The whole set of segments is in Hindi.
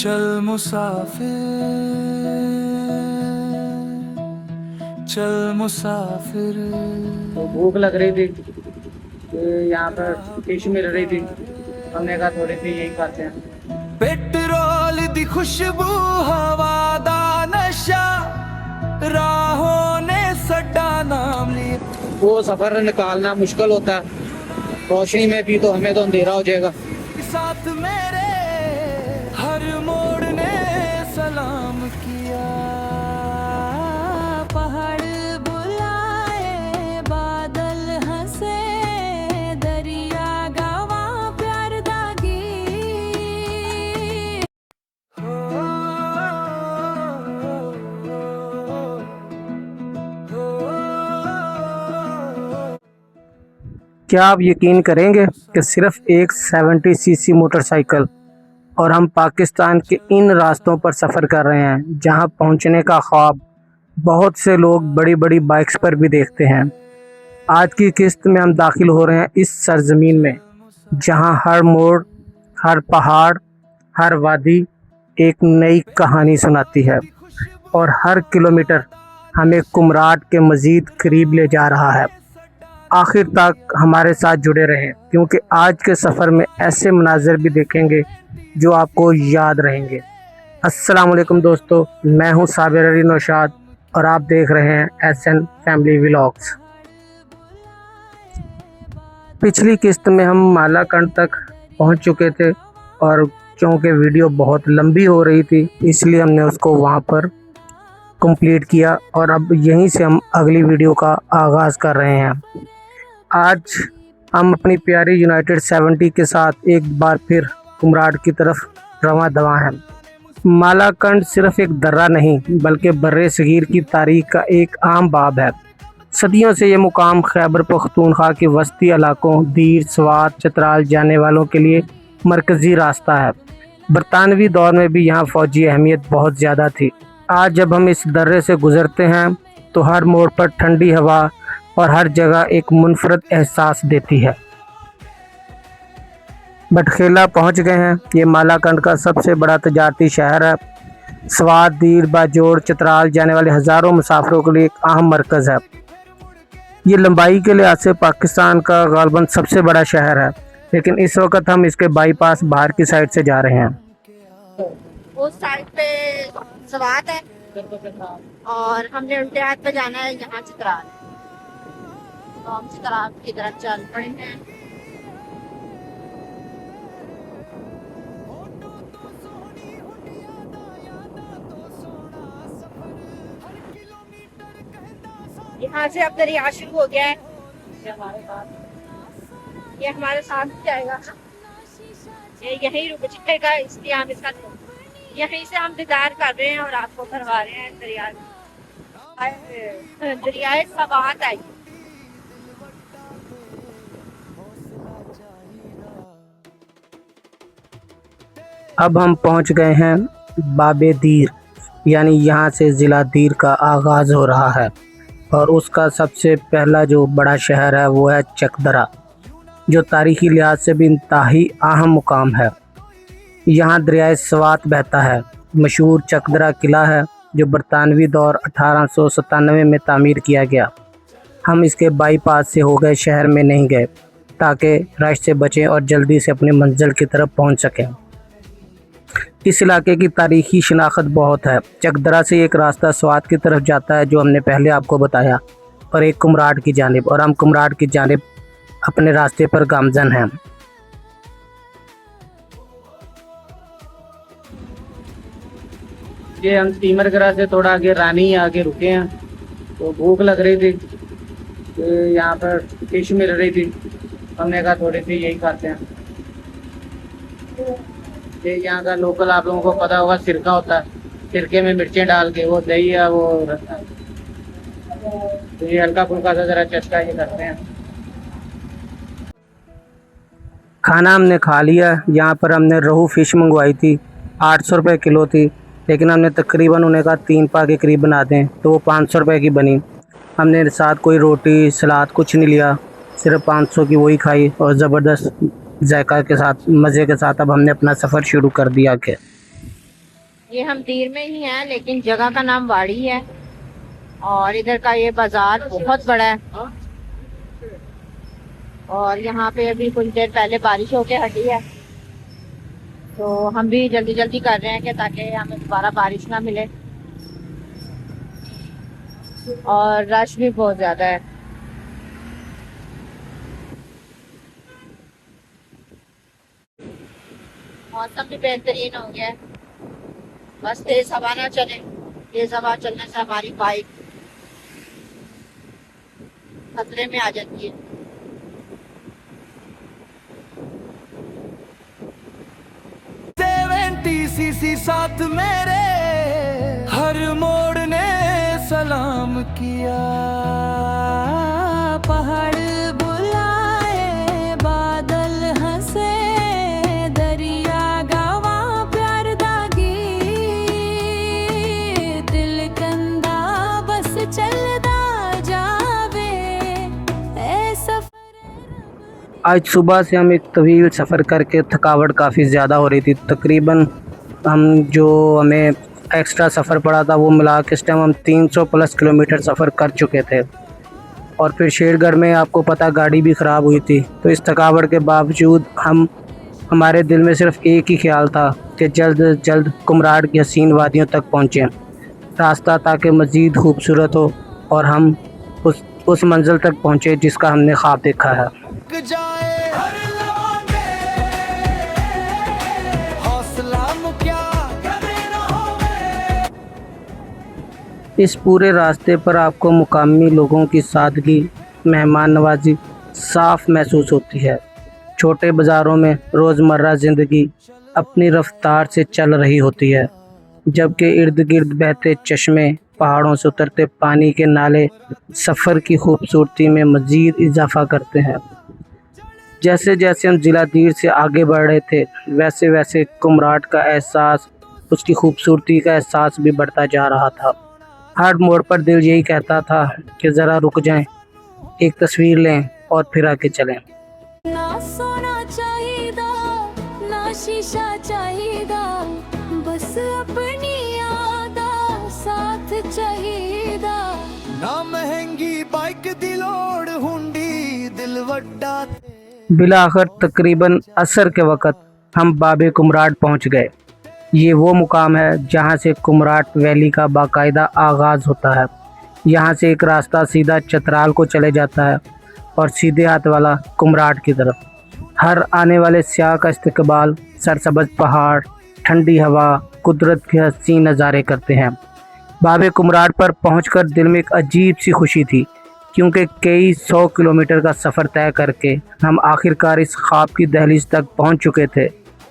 चल मुसाफिर, चल मुसाफिर। तो भूख लग रही थी तो यहाँ पर फिश मिल रही थी, हमने कहा थोड़ी सी यही खाते हैं। पेट्रोल दी खुशबू हवा दा नशा, राहों ने सड्डा नाम लिया। वो सफर निकालना मुश्किल होता है, रोशनी में भी तो हमें तो अंधेरा हो जाएगा। साथ मेरे हर मोड़ ने सलाम किया। पहाड़ बुलाए, बादल हंसे, दरिया गावा प्यार दागी। क्या आप यकीन करेंगे कि सिर्फ एक 70 सीसी मोटरसाइकिल और हम पाकिस्तान के इन रास्तों पर सफ़र कर रहे हैं जहां पहुंचने का ख्वाब बहुत से लोग बड़ी बड़ी बाइक्स पर भी देखते हैं। आज की किस्त में हम दाखिल हो रहे हैं इस सरजमीन में जहां हर मोड़, हर पहाड़, हर वादी एक नई कहानी सुनाती है और हर किलोमीटर हमें कुमराट के मज़ीद करीब ले जा रहा है। आखिर तक हमारे साथ जुड़े रहें क्योंकि आज के सफ़र में ऐसे मनाज़र भी देखेंगे जो आपको याद रहेंगे। अस्सलाम वालेकुम दोस्तों, मैं हूं साबिर अली नौशाद और आप देख रहे हैं SN फैमिली व्लॉग्स। पिछली किस्त में हम मालाकंड तक पहुंच चुके थे और क्योंकि वीडियो बहुत लंबी हो रही थी इसलिए हमने उसको वहां पर कंप्लीट किया और अब यहीं से हम अगली वीडियो का आगाज़ कर रहे हैं। आज हम अपनी प्यारी यूनाइटेड 70 के साथ एक बार फिर कुमराट की तरफ रवां दवा हैं। मालाकंड सिर्फ एक दर्रा नहीं बल्कि बर्रे सगीर की तारीख का एक आम बाब है। सदियों से ये मुकाम खैबर पख्तूनख्वा के वस्ती इलाकों दीर, स्वात, चतराल जाने वालों के लिए मरकज़ी रास्ता है। बरतानवी दौर में भी यहाँ फ़ौजी अहमियत बहुत ज़्यादा थी। आज जब हम इस दर्रे से गुज़रते हैं तो हर मोड़ पर ठंडी हवा और हर जगह एक मुनफरद एहसास देती है। बटखेला पहुंच गए हैं। ये मालाकंड का सबसे बड़ा तजारती शहर है। स्वात, दीर, बाजोड़, चतराल जाने वाले हज़ारों मुसाफिरों के लिए एक अहम मरकज़ है। ये लंबाई के लिहाज से पाकिस्तान का गालबन सबसे बड़ा शहर है, लेकिन इस वक्त हम इसके बाईपास बाहर की साइड से जा रहे हैं। उस साइड पे स्वात है और हमने उल्टे हाथ पे जाना है, यहाँ चित्राल है तो हम चित्राल की तरफ चल पड़े हैं। यहाँ से अब दरिया शुरू हो गया है, ये हमारे साथ जाएगा, ये यहीं रुक जाएगा, इसलिए हम इसका यहीं से हम दीदार कर रहे हैं और आपको करवा रहे हैं दरियाए सवात आई। अब हम पहुंच गए हैं बाबे दीर, यानी यहाँ से ज़िला दीर का आगाज़ हो रहा है और उसका सबसे पहला जो बड़ा शहर है वो है चकदरा, जो तारीख़ी लिहाज से भी इंतहाई अहम मुकाम है। यहाँ दरियाए स्वात बहता है। मशहूर चकदरा किला है जो बरतानवी दौर 1897 में तामीर किया गया। हम इसके बाईपास से हो गए, शहर में नहीं गए ताकि रश से बचें और जल्दी से अपनी मंजिल की तरफ पहुँच सकें। इस इलाके की तारीख़ी शनाख्त बहुत है। चकदरा से एक रास्ता स्वात की तरफ जाता है जो हमने पहले आपको बताया, और एक कुमराट की जानिब, और हम कुमराट की जानिब अपने रास्ते पर गामजन हैं। ये हम स्टीमर करा से थोड़ा आगे रानी आगे रुके हैं तो भूख लग रही थी तो यहाँ पर फिश मिल रही थी, हमने कहा थोड़ी सी यही खाते हैं। ये यहाँ का लोकल आप लोगों को पता होगा सिरका होता है, सिरके में मिर्चें डाल के वो दही है वो रहता है, तो ये हल्का फुल्का सा जरा चस्का ये करते हैं। खाना हमने खा लिया। यहाँ पर हमने रोहू फ़िश मंगवाई थी, 800 रुपये किलो थी, लेकिन हमने तकरीबन उन्हें कहा 3 पा के करीब बना दें तो वो 500 रुपये की बनी। हमने साथ कोई रोटी सलाद कुछ नहीं लिया, सिर्फ 500 की वही खाई और ज़बरदस्त जायका के साथ, मज़े के साथ अब हमने अपना सफ़र शुरू कर दिया। कि ये हम दीर में ही हैं, लेकिन जगह का नाम वाड़ी है। और इधर का ये बाजार बहुत बड़ा है। और यहाँ पे अभी कुछ देर पहले बारिश होके हटी है, तो हम भी जल्दी जल्दी कर रहे हैं कि ताकि हमें दोबारा बारिश ना मिले। और रश भी बहुत ज्यादा है। मौसम भी बेहतरीन हो गया है, बस तेज हवा ना चले। तेज हवा चलने से हमारी बाइक खतरे में आ जाती है। सीसी साथ मेरे हर मोड़ ने सलाम किया। पहाड़ बुलाए, बादल हंसे, दरिया गावा प्यार दागी, दिल कंदा बस चलदा जावे ए सफर। आज सुबह से हम एक तवील सफ़र करके थकावट काफ़ी ज़्यादा हो रही थी। तकरीबन हमें एक्स्ट्रा सफ़र पड़ा था वो मिला के इस टाइम हम 300 प्लस किलोमीटर सफ़र कर चुके थे। और फिर शेरगढ़ में आपको पता गाड़ी भी ख़राब हुई थी। तो इस थकावट के बावजूद हमारे दिल में सिर्फ़ एक ही ख्याल था कि जल्द से जल्द कुमराड की हसीन वादियों तक पहुँचें, रास्ता ताकि मज़ीद खूबसूरत हो और हम उस मंजिल तक पहुँचे जिसका हमने ख्वाब देखा है। जाए हर लम्हे हौसला मुक्या कदे न होवे। इस पूरे रास्ते पर आपको मुकामी लोगों की सादगी, मेहमान नवाजी साफ महसूस होती है। छोटे बाज़ारों में रोज़मर्रा ज़िंदगी अपनी रफ्तार से चल रही होती है, जबकि इर्द गिर्द बहते चश्मे, पहाड़ों से उतरते पानी के नाले सफ़र की खूबसूरती में मज़ीद इजाफ़ा करते हैं। जैसे जैसे हम ज़िला दीर से आगे बढ़ रहे थे, वैसे वैसे कुमराड का एहसास, उसकी खूबसूरती का एहसास भी बढ़ता जा रहा था। हर मोड़ पर दिल यही कहता था कि ज़रा रुक जाएं, एक तस्वीर लें और फिर आगे चलें। ना सोना चाहिदा, ना शीशा चाहिदा, बस अपनी यादा साथ चाहिदा। ना महंगी बाइक दी लोड़ हुंडी दिल वड्डा। बिलाखिर तकरीबन असर के वक़्त हम बाबे कुमराड पहुंच गए। ये वो मुकाम है जहां से कुमराड वैली का बाकायदा आगाज़ होता है। यहां से एक रास्ता सीधा चतराल को चले जाता है और सीधे हाथ वाला कुमराड की तरफ। हर आने वाले स्याह का इस्तकबाल सरसब्ज़ पहाड़, ठंडी हवा, कुदरत के हसीन नज़ारे करते हैं। बाबे कुमराड पर पहुंचकर दिल में एक अजीब सी खुशी थी, क्योंकि कई 100 किलोमीटर का सफ़र तय करके हम आखिरकार इस ख्वाब की दहलीज तक पहुंच चुके थे,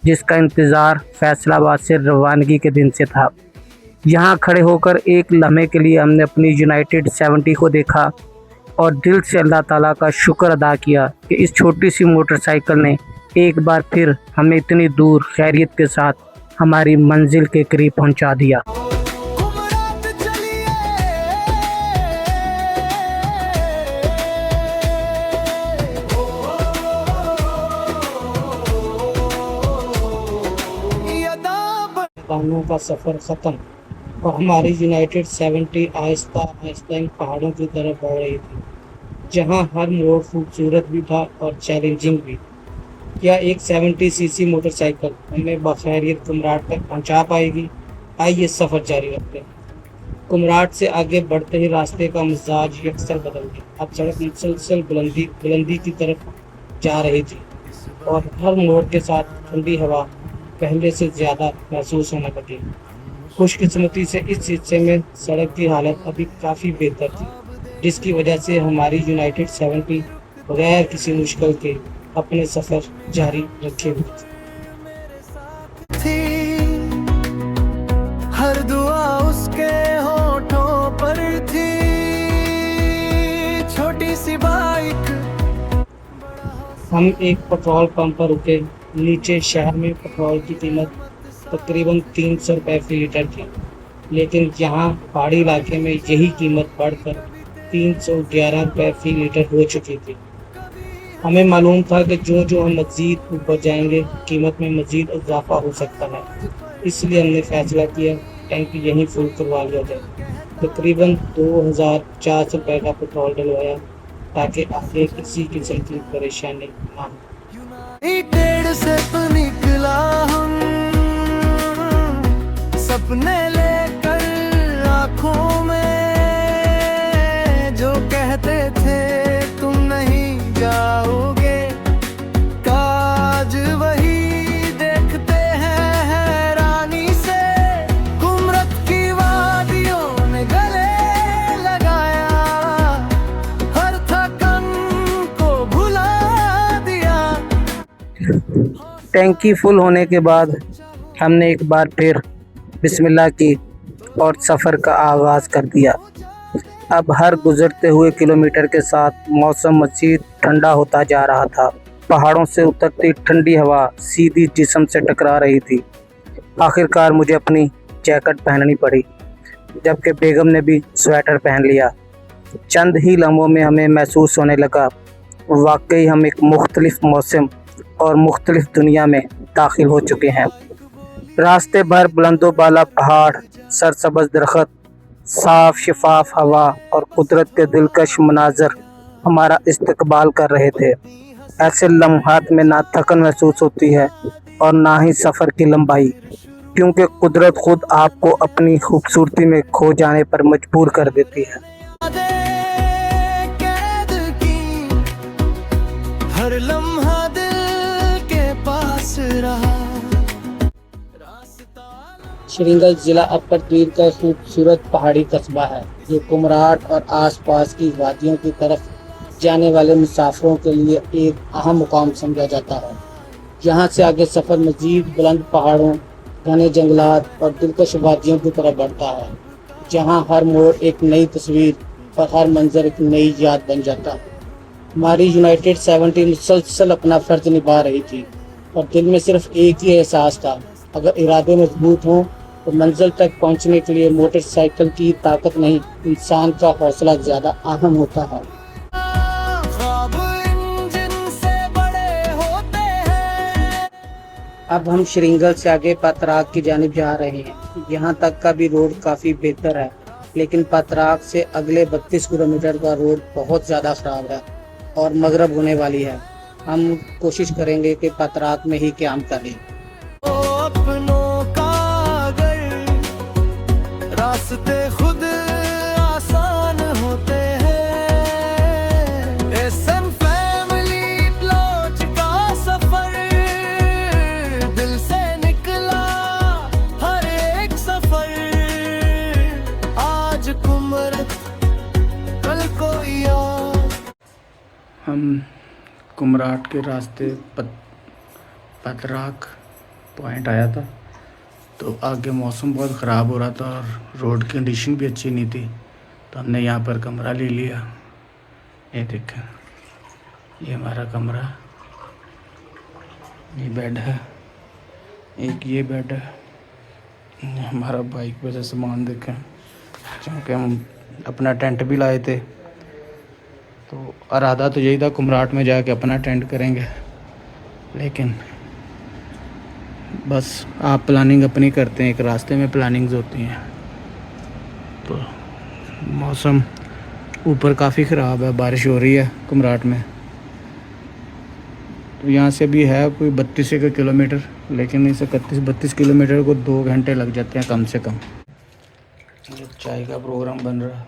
जिसका इंतज़ार फैसलाबाद से रवानगी के दिन से था। यहाँ खड़े होकर एक लम्हे के लिए हमने अपनी यूनाइटेड 70 को देखा और दिल से अल्लाह ताला का शुक्र अदा किया कि इस छोटी सी मोटरसाइकिल ने एक बार फिर हमें इतनी दूर खैरियत के साथ हमारी मंजिल के करीब पहुँचा दिया। कुमराद चलिए यदा कानों का सफ़र ख़त्म और हमारी यूनाइटेड 70 आहिस्ता आहिस्ता इन पहाड़ों की तरफ बढ़ रही थी, जहां हर मोड़ खूबसूरत भी था और चैलेंजिंग भी। क्या एक 70 सीसी मोटरसाइकिल हमें बखैरियत कुमराड तक पहुंचा पाएगी? आइए सफ़र जारी रखते हैं। कुमराड से आगे बढ़ते ही रास्ते का मिजाज यकसर बदल गया। अब सड़क मुसलसल बुलंदी की तरफ जा रही थी और हर मोड़ के साथ ठंडी हवा पहले से ज़्यादा महसूस होने लगी। खुशकिस्मती से इस हिस्से में सड़क की हालत अभी काफ़ी बेहतर थी, जिसकी वजह से हमारी यूनाइटेड 70 बगैर किसी मुश्किल के अपने सफ़र जारी रखे हुए थी। थी हर दुआ उसके होठों पर थी, छोटी सी बाइक। हम एक पेट्रोल पंप पर रुके। नीचे शहर में पेट्रोल की कीमत तकरीबन 300 रुपये फी लीटर थी, लेकिन यहाँ पहाड़ी इलाके में यही कीमत बढ़कर 311 रुपये फी लीटर हो चुकी थी। हमें मालूम था कि जो जो हम मज़ीद ऊपर जाएंगे कीमत में मज़ीद इजाफा हो सकता है, इसलिए हमने फैसला किया टैंक यहीं फुल करवा लिया जाए। तकरीबन 2004 रुपये का पेट्रोल डलवाया ताकि आगे किसी किस्म की परेशानी ना हो। टेढ़ से तो निकला हम सपने लेकर आँखों में, जो कहते थे तुम नहीं जाओगे, काज वही देखते हैं हैरानी से। कुमरत की वादियों ने गले लगाया, हर थकन को भुला दिया। टैंकी फुल होने के बाद हमने एक बार फिर बिस्मिल्लाह की और सफ़र का आगाज़ कर दिया। अब हर गुज़रते हुए किलोमीटर के साथ मौसम मज़ीद ठंडा होता जा रहा था। पहाड़ों से उतरती ठंडी हवा सीधी जिस्म से टकरा रही थी। आखिरकार मुझे अपनी जैकेट पहननी पड़ी, जबकि बेगम ने भी स्वेटर पहन लिया। चंद ही लम्हों में हमें महसूस होने लगा वाकई हम एक मुख्तलिफ मौसम और मुख्तलिफ दुनिया में दाखिल हो चुके हैं। रास्ते भर बुलंदो बाला पहाड़, सरसब्ज़ दरख्त, साफ शफाफ हवा और कुदरत के दिलकश मनाजर हमारा इस्तकबाल कर रहे थे। ऐसे लम्हात में ना थकन महसूस होती है और ना ही सफ़र की लंबाई, क्योंकि कुदरत खुद आपको अपनी खूबसूरती में खो जाने पर मजबूर कर देती है। कैद की हर लम्हा दिल के पास रहा। श्रीनगर ज़िला अपर दीर का खूबसूरत पहाड़ी कस्बा है, जो कुमराट और आसपास की वादियों की तरफ जाने वाले मुसाफिरों के लिए एक अहम मुकाम समझा जाता है। यहाँ से आगे सफ़र मज़ीद बुलंद पहाड़ों, घने जंगलात और दिलकश वादियों की तरफ बढ़ता है, जहाँ हर मोड़ एक नई तस्वीर और हर मंजर एक नई याद बन जाता है। हमारी यूनाइटेड 70 मुसलसल अपना फ़र्ज निभा रही थी और दिल में सिर्फ एक ही एहसास था, अगर इरादे मजबूत हों तो मंजिल तक पहुंचने के लिए मोटरसाइकिल की ताकत नहीं, इंसान का हौसला ज़्यादा अहम होता है। ख्वाब इंजन से बड़े होते हैं। अब हम श्रीनगर से आगे पतराक की जानिब जा रहे हैं। यहाँ तक का भी रोड काफ़ी बेहतर है, लेकिन पतराक से अगले 32 किलोमीटर का रोड बहुत ज़्यादा ख़राब है और मगरब होने वाली है। हम कोशिश करेंगे कि पतराक में ही क़याम करें। अपनों का अगर रास्ते खुद आसान होते हैं। एसन फैमिली लॉज का सफर दिल से निकला हर एक सफर। आज कुमरत कल को याद। हम कुमराट के रास्ते पतराक पॉइंट आया था, तो आगे मौसम बहुत ख़राब हो रहा था और रोड कंडीशन भी अच्छी नहीं थी, तो हमने यहाँ पर कमरा ले लिया। ये देखें, ये हमारा कमरा, ये बेड है, एक ये बेड है, ये हमारा बाइक पे से सामान देखें, क्योंकि हम अपना टेंट भी लाए थे, तो इरादा तो यही था कुमराट में जाके अपना टेंट करेंगे, लेकिन बस आप प्लानिंग अपनी करते हैं, एक रास्ते में प्लानिंग्स होती हैं। तो मौसम ऊपर काफ़ी ख़राब है, बारिश हो रही है कुमराट में। तो यहाँ से भी है कोई 32 किलोमीटर, लेकिन इस 31-32 किलोमीटर को 2 घंटे लग जाते हैं कम से कम। जो चाय का प्रोग्राम बन रहा है,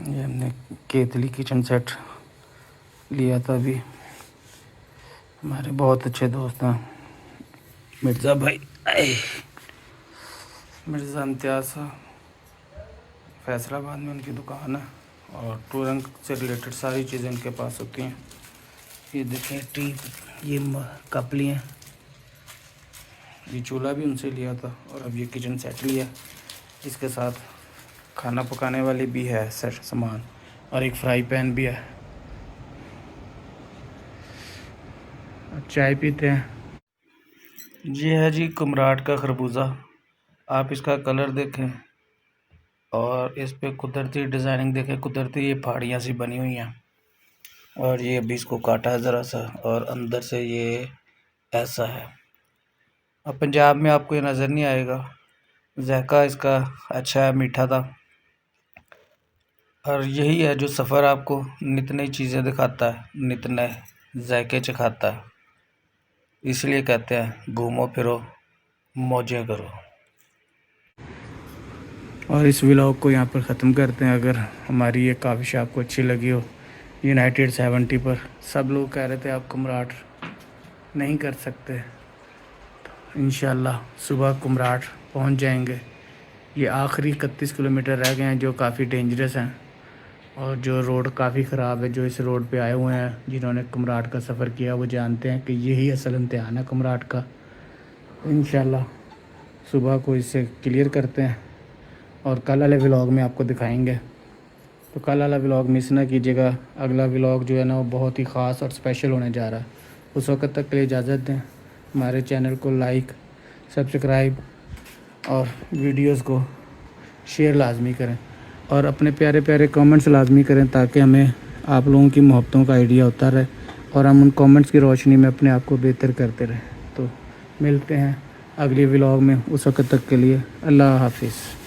ये हमने केतली किचन सेट लिया था अभी। हमारे बहुत अच्छे दोस्त हैं मिर्ज़ा भाई, मिर्ज़ा इम्तियाज़, फैसलाबाद में उनकी दुकान है और टूरंग से रिलेटेड सारी चीज़ें उनके पास होती हैं। ये देखें टी, ये कपली हैं, ये चूल्हा भी उनसे लिया था और अब ये किचन सेट लिया, इसके साथ खाना पकाने वाली भी है सेट सामान और एक फ्राई पैन भी है। चाय पीते हैं। ये है जी कुमराट का खरबूजा, आप इसका कलर देखें और इस पे कुदरती डिज़ाइनिंग देखें, कुदरती ये पहाड़ियाँ सी बनी हुई हैं। और ये अभी इसको काटा है ज़रा सा, और अंदर से ये ऐसा है। अब पंजाब में आपको ये नज़र नहीं आएगा। ज़ायका इसका अच्छा है, मीठा था। और यही है जो सफ़र आपको नित नई चीज़ें दिखाता है, नित नए ज़ायके चखाता है। इसलिए कहते हैं घूमो फिरो मौजें करो। और इस व्लॉग को यहाँ पर ख़त्म करते हैं। अगर हमारी ये काफ़ी शॉप आपको अच्छी लगी हो, यूनाइटेड 70 पर सब लोग कह रहे थे आप कुमराट नहीं कर सकते, तो इंशाल्लाह सुबह कुमराट पहुँच जाएंगे। ये आखिरी 31 किलोमीटर रह गए हैं जो काफ़ी डेंजरस हैं, और जो रोड काफ़ी ख़राब है। जो इस रोड पे आए हुए हैं, जिन्होंने कुमराट का सफ़र किया, वो जानते हैं कि यही असल इम्तिहान है कुमराट का। इंशाल्लाह सुबह को इसे क्लियर करते हैं और कल वाले व्लॉग में आपको दिखाएंगे। तो कल वाला व्लॉग मिस ना कीजिएगा। अगला व्लॉग जो है ना वो बहुत ही ख़ास और स्पेशल होने जा रहा है। उस वक्त तक के लिए इजाज़त दें। हमारे चैनल को लाइक, सब्सक्राइब और वीडियोस को शेयर लाजमी करें, और अपने प्यारे प्यारे कमेंट्स लाजमी करें, ताकि हमें आप लोगों की मोहब्बतों का आइडिया होता रहे और हम उन कमेंट्स की रोशनी में अपने आप को बेहतर करते रहें। तो मिलते हैं अगली व्लॉग में। उस वक्त तक के लिए अल्लाह हाफिज़।